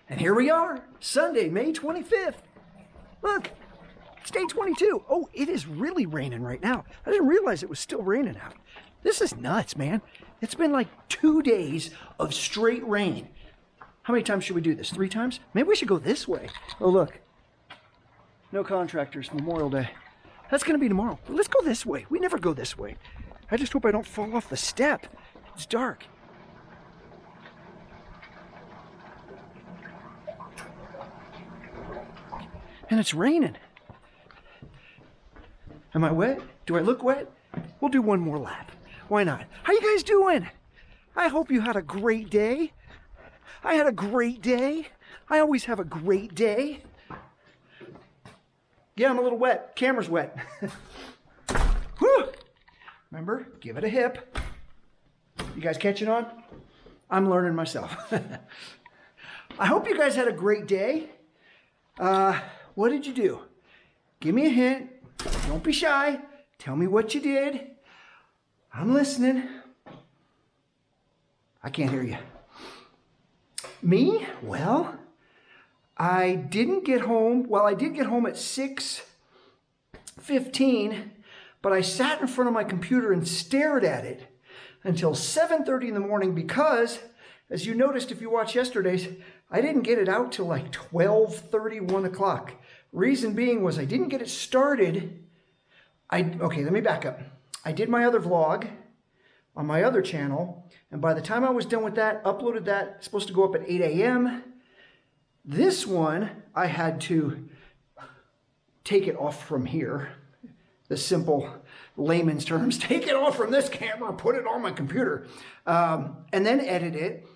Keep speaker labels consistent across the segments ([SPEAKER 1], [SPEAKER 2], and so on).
[SPEAKER 1] And here we are, Sunday, May 25th. Look, it's day 22. Oh, it is really raining right now. I didn't realize it was still raining out. This is nuts, man. It's been like 2 days of straight rain. How many times should we do this? 3 times? Maybe we should go this way. Oh, look. No contractors, Memorial Day. That's going to be tomorrow. Let's go this way. We never go this way. I just hope I don't fall off the step. It's dark. And it's raining. Am I wet? Do I look wet? We'll do one more lap. Why not? How you guys doing? I hope you had a great day. I had a great day. I always have a great day. Yeah, I'm a little wet. Camera's wet. Whew. Remember, give it a hip. You guys catching on? I'm learning myself. I hope you guys had a great day. What did you do? Give me a hint. Don't be shy. Tell me what you did. I'm listening. I can't hear you. Me? Well, I didn't get home. Well, I did get home at 6:15, but I sat in front of my computer and stared at it until 7:30 in the morning because, as you noticed if you watched yesterday's, I didn't get it out till like 12:30, 1 o'clock. Reason being was I didn't get it started. Okay, let me back up. I did my other vlog on my other channel, and by the time I was done with that, uploaded that, it's supposed to go up at 8 a.m. This one, I had to take it off from here. The simple layman's terms, take it off from this camera, put it on my computer, and then edit it.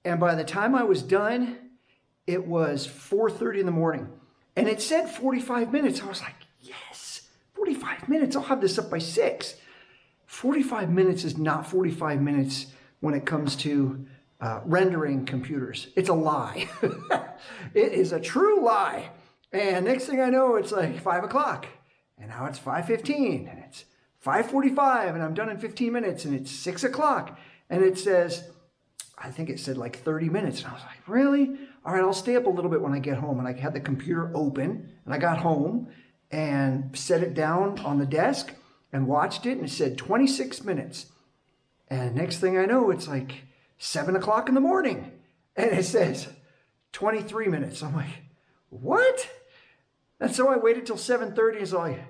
[SPEAKER 1] And by the time I was done, it was 4:30 in the morning. And it said 45 minutes. I was like, yes, 45 minutes. I'll have this up by 6. 45 minutes is not 45 minutes when it comes to rendering computers. It's a lie. It is a true lie. And next thing I know, it's like 5 o'clock. And now it's 5:15. And it's 5:45. And I'm done in 15 minutes. And it's 6 o'clock. And it says, I think it said like 30 minutes. And I was like, really? All right, I'll stay up a little bit when I get home. And I had the computer open. And I got home and set it down on the desk and watched it. And it said 26 minutes. And next thing I know, it's like 7 o'clock in the morning. And it says 23 minutes. I'm like, what? And so I waited till 7:30. It's like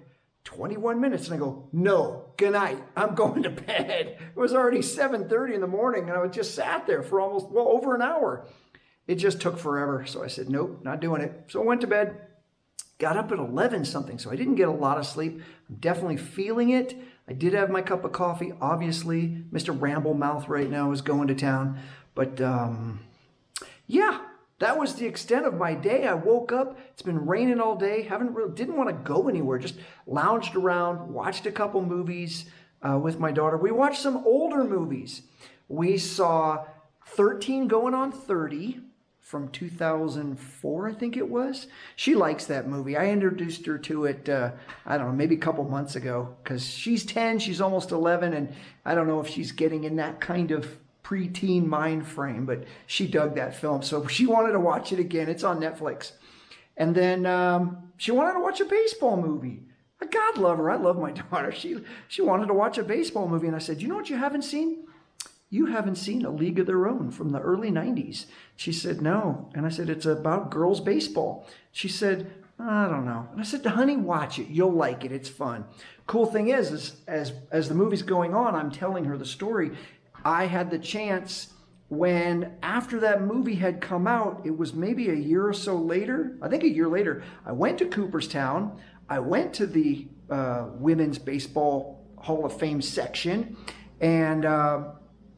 [SPEAKER 1] 21 minutes. And I go, no, good night. I'm going to bed. It was already 7:30 in the morning. And I just sat there for almost, well, over an hour. It just took forever. So I said, nope, not doing it. So I went to bed, got up at 11 something. So I didn't get a lot of sleep. I'm definitely feeling it. I did have my cup of coffee. Obviously, Mr. Ramblemouth right now is going to town. But yeah, that was the extent of my day. I woke up. It's been raining all day. Didn't want to go anywhere. Just lounged around, watched a couple movies with my daughter. We watched some older movies. We saw 13 Going on 30 from 2004, I think it was. She likes that movie. I introduced her to it, I don't know, maybe a couple months ago, because she's 10, she's almost 11, and I don't know if she's getting in that kind of preteen mind frame, but she dug that film, so she wanted to watch it again. It's on Netflix. And then she wanted to watch a baseball movie. God love her. I love my daughter. She wanted to watch a baseball movie, and I said, you know what you haven't seen? You haven't seen A League of Their Own from the early 90s. She said, no. And I said, it's about girls baseball. She said, I don't know. And I said, honey, watch it. You'll like it. It's fun. Cool thing is as the movie's going on, I'm telling her the story. I had the chance when, after that movie had come out, it was maybe a year or so later, I think a year later, I went to Cooperstown. I went to the Women's Baseball Hall of Fame section, and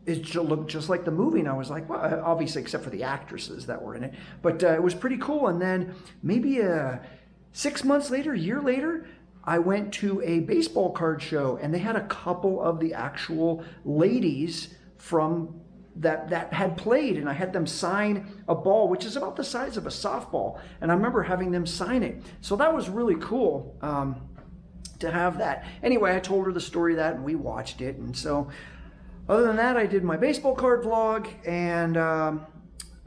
[SPEAKER 1] it looked just like the movie, and I was like, well, obviously except for the actresses that were in it, but it was pretty cool. And then maybe 6 months later, a year later, I went to a baseball card show, and they had a couple of the actual ladies from that had played, and I had them sign a ball, which is about the size of a softball, and I remember having them sign it. So that was really cool to have that. Anyway, I told her the story of that, and we watched it. And so other than that, I did my baseball card vlog, and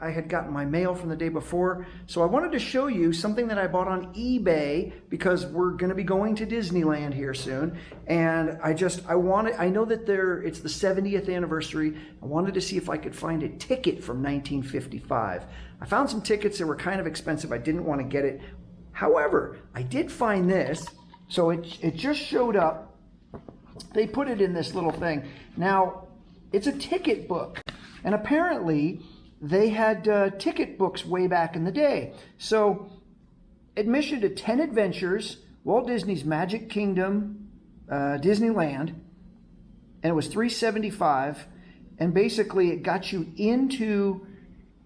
[SPEAKER 1] I had gotten my mail from the day before. So I wanted to show you something that I bought on eBay because we're going to be going to Disneyland here soon. And I know that it's the 70th anniversary. I wanted to see if I could find a ticket from 1955. I found some tickets that were kind of expensive. I didn't want to get it. However, I did find this. So it just showed up. They put it in this little thing. Now, it's a ticket book. And apparently, they had ticket books way back in the day. So, admission to 10 adventures, Walt Disney's Magic Kingdom, Disneyland, and it was $3.75. And basically, it got you into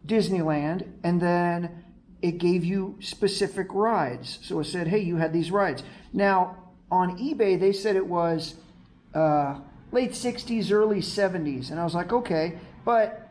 [SPEAKER 1] Disneyland, and then it gave you specific rides. So it said, hey, you had these rides. Now, on eBay, they said it was late 60s, early 70s. And I was like, okay. But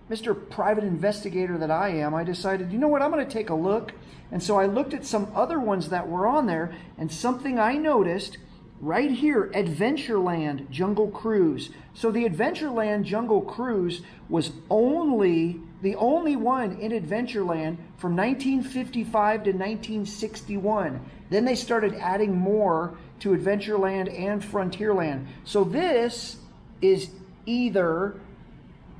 [SPEAKER 1] Mr. Private Investigator that I am, I decided, you know what, I'm going to take a look. And so I looked at some other ones that were on there, and something I noticed right here, Adventureland Jungle Cruise. So the Adventureland Jungle Cruise was the only one in Adventureland from 1955 to 1961. Then they started adding more to Adventureland and Frontierland. So this is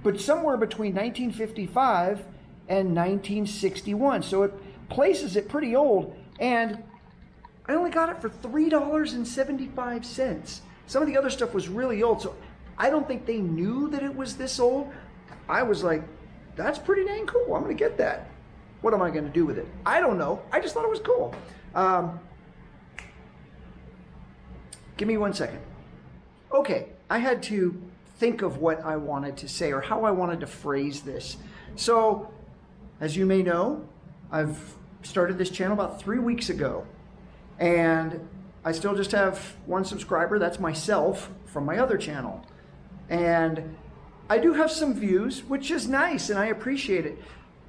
[SPEAKER 1] but somewhere between 1955 and 1961. So it places it pretty old. And I only got it for $3.75. Some of the other stuff was really old. So I don't think they knew that it was this old. I was like, that's pretty dang cool. I'm going to get that. What am I going to do with it? I don't know. I just thought it was cool. Give me 1 second. Okay, I had to think of what I wanted to say or how I wanted to phrase this. So, as you may know, I've started this channel about 3 weeks ago, and I still just have one subscriber. That's myself from my other channel. And I do have some views, which is nice, and I appreciate it.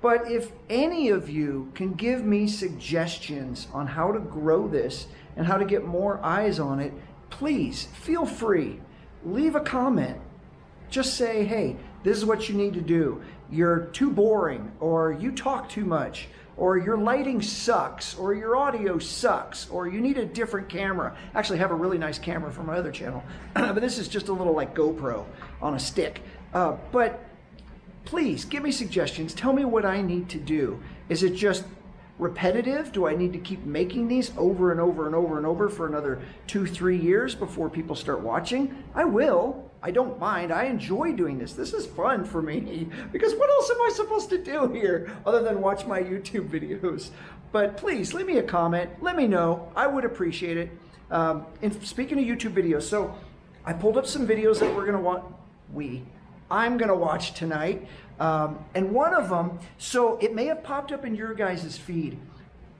[SPEAKER 1] But if any of you can give me suggestions on how to grow this and how to get more eyes on it, please feel free. Leave a comment. Just say, hey, this is what you need to do. You're too boring, or you talk too much, or your lighting sucks, or your audio sucks, or you need a different camera. Actually, I have a really nice camera from my other channel, but this is just a little like GoPro on a stick. But please give me suggestions. Tell me what I need to do. Is it just repetitive? Do I need to keep making these over and over and over and over for another 2-3 years before people start watching? I will. I don't mind. I enjoy doing this. This is fun for me because what else am I supposed to do here other than watch my YouTube videos? But please leave me a comment. Let me know. I would appreciate it. And speaking of YouTube videos, so I pulled up some videos that I'm going to watch tonight. And one of them, so it may have popped up in your guys' feed.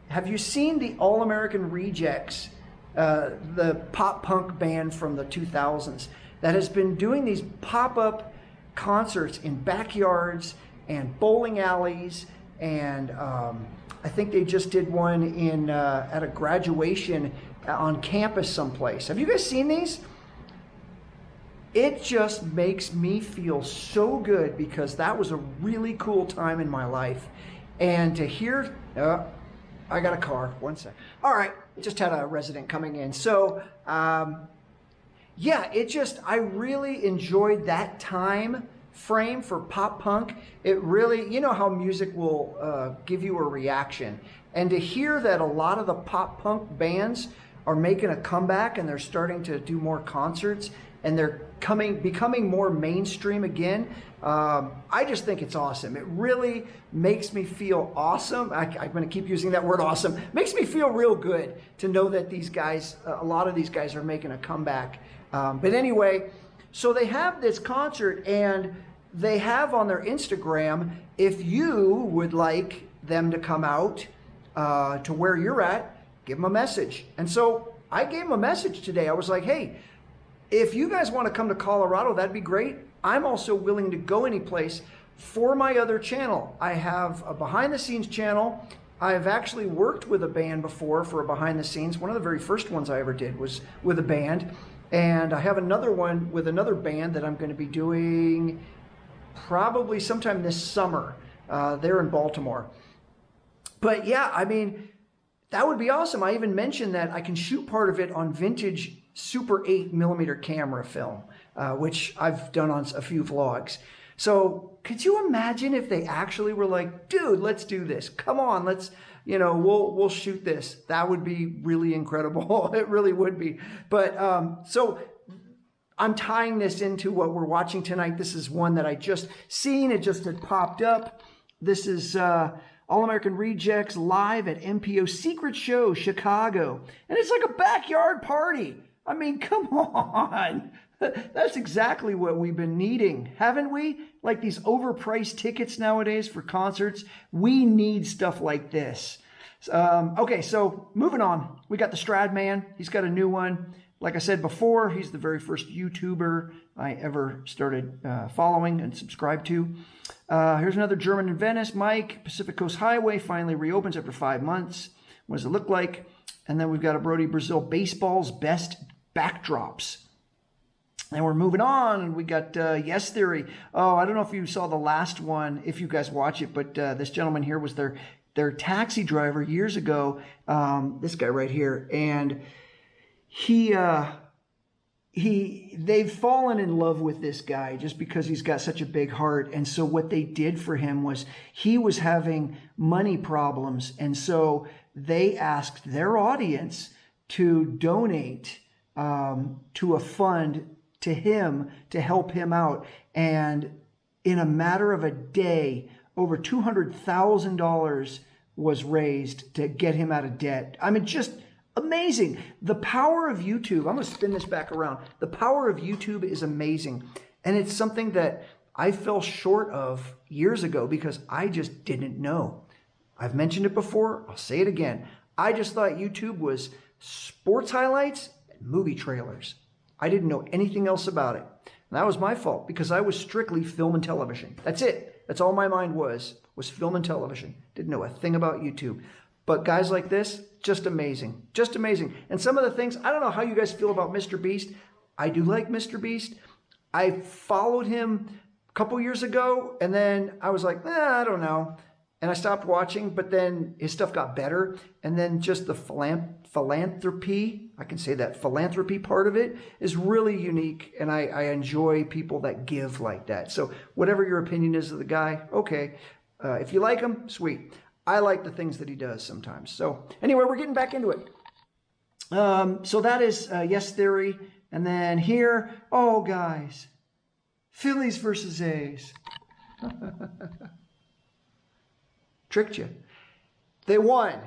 [SPEAKER 1] Have you seen the All-American Rejects, the pop punk band from the 2000s that has been doing these pop-up concerts in backyards and bowling alleys, and I think they just did one at a graduation on campus someplace. Have you guys seen these? It just makes me feel so good because that was a really cool time in my life. And to hear, I got a car, 1 second. All right, just had a resident coming in. So, yeah, I really enjoyed that time frame for pop punk. It really, you know how music will give you a reaction. And to hear that a lot of the pop punk bands are making a comeback and they're starting to do more concerts and they're becoming more mainstream again, I just think it's awesome. It really makes me feel awesome. I'm going to keep using that word awesome. Makes me feel real good to know that these guys, a lot of these guys are making a comeback. But anyway, so they have this concert and they have on their Instagram, if you would like them to come out to where you're at, give them a message. And so I gave them a message today. I was like, hey, if you guys want to come to Colorado, that'd be great. I'm also willing to go any place for my other channel. I have a behind the scenes channel. I've actually worked with a band before for a behind the scenes. One of the very first ones I ever did was with a band. And I have another one with another band that I'm going to be doing probably sometime this summer. They're in Baltimore. But yeah, I mean, that would be awesome. I even mentioned that I can shoot part of it on vintage Super 8mm camera film, which I've done on a few vlogs. So could you imagine if they actually were like, dude, let's do this. Come on, let's, we'll shoot this. That would be really incredible. It really would be. But so I'm tying this into what we're watching tonight. This is one that I just seen. It just had popped up. This is All-American Rejects live at MPO Secret Show, Chicago. And it's like a backyard party. I mean, come on. That's exactly what we've been needing, haven't we? Like these overpriced tickets nowadays for concerts. We need stuff like this. Okay, so moving on. We got the Stradman. He's got a new one. Like I said before, he's the very first YouTuber I ever started following and subscribed to. Here's another German in Venice. Mike, Pacific Coast Highway finally reopens after 5 months. What does it look like? And then we've got a Brody Brazil Baseball's Best Backdrops. And we're moving on, and we got Yes Theory. Oh, I don't know if you saw the last one, if you guys watch it, but this gentleman here was their taxi driver years ago. This guy right here, and they've fallen in love with this guy just because he's got such a big heart. And so what they did for him was he was having money problems, and so they asked their audience to donate to a fund to him to help him out. And in a matter of a day, over $200,000 was raised to get him out of debt. I mean, just amazing. The power of YouTube. I'm going to spin this back around. The power of YouTube is amazing. And it's something that I fell short of years ago because I just didn't know. I've mentioned it before. I'll say it again. I just thought YouTube was sports highlights and movie trailers. I didn't know anything else about it. And that was my fault because I was strictly film and television. That's it. That's all my mind was film and television. Didn't know a thing about YouTube. But guys like this, just amazing. Just amazing. And some of the things, I don't know how you guys feel about Mr. Beast. I do like Mr. Beast. I followed him a couple years ago, and then I was like, I don't know. And I stopped watching, but then his stuff got better. And then just the philanthropy, I can say that, philanthropy part of it is really unique. And I enjoy people that give like that. So whatever your opinion is of the guy, okay. If you like him, sweet. I like the things that he does sometimes. So anyway, we're getting back into it. So that is Yes Theory. And then here, oh guys, Phillies versus A's. Tricked you. They won.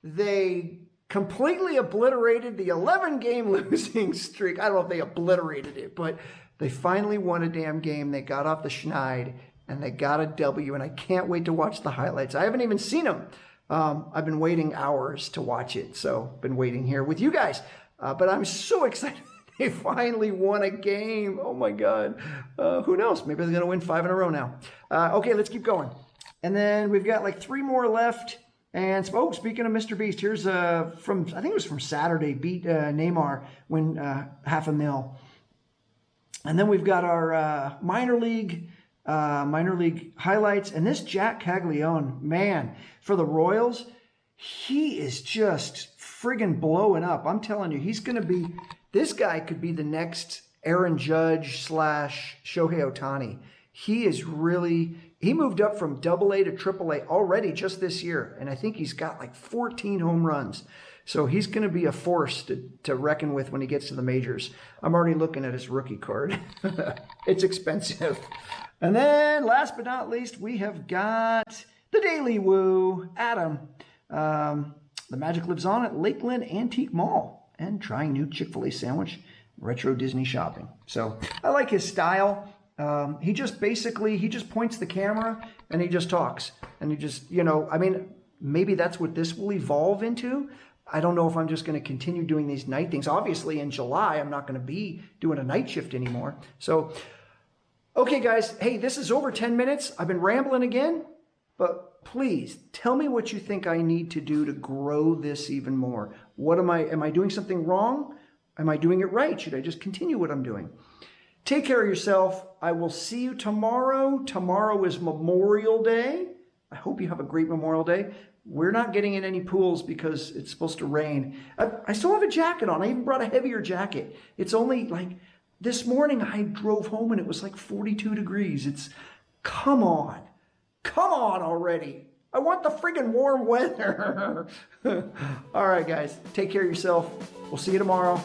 [SPEAKER 1] They completely obliterated the 11-game losing streak. I don't know if they obliterated it, but they finally won a damn game. They got off the schneid, and they got a W, and I can't wait to watch the highlights. I haven't even seen them. I've been waiting hours to watch it, so been waiting here with you guys. But I'm so excited. They finally won a game. Oh, my God. Who knows? Maybe they're going to win 5 in a row now. Okay, let's keep going. And then we've got like 3 more left. And speaking of Mr. Beast, here's I think it was from Saturday, beat Neymar, win $500,000. And then we've got our minor league highlights. And this Jack Caglione, man, for the Royals, he is just friggin' blowing up. I'm telling you, this guy could be the next Aaron Judge / Shohei Ohtani. He moved up from AA to AAA already just this year. And I think he's got like 14 home runs. So he's going to be a force to reckon with when he gets to the majors. I'm already looking at his rookie card. It's expensive. And then last but not least, we have got the Daily Woo, Adam. The magic lives on at Lakeland Antique Mall and trying new Chick-fil-A sandwich, retro Disney shopping. So I like his style. He just points the camera and he just talks. And he just, maybe that's what this will evolve into. I don't know if I'm just going to continue doing these night things. Obviously, in July, I'm not going to be doing a night shift anymore. So, okay, guys. Hey, this is over 10 minutes. I've been rambling again. But please, tell me what you think I need to do to grow this even more. Am I doing something wrong? Am I doing it right? Should I just continue what I'm doing? Take care of yourself. I will see you tomorrow. Tomorrow is Memorial Day. I hope you have a great Memorial Day. We're not getting in any pools because it's supposed to rain. I still have a jacket on. I even brought a heavier jacket. It's only like this morning I drove home and it was like 42 degrees. Come on. Come on already. I want the friggin' warm weather. All right, guys. Take care of yourself. We'll see you tomorrow.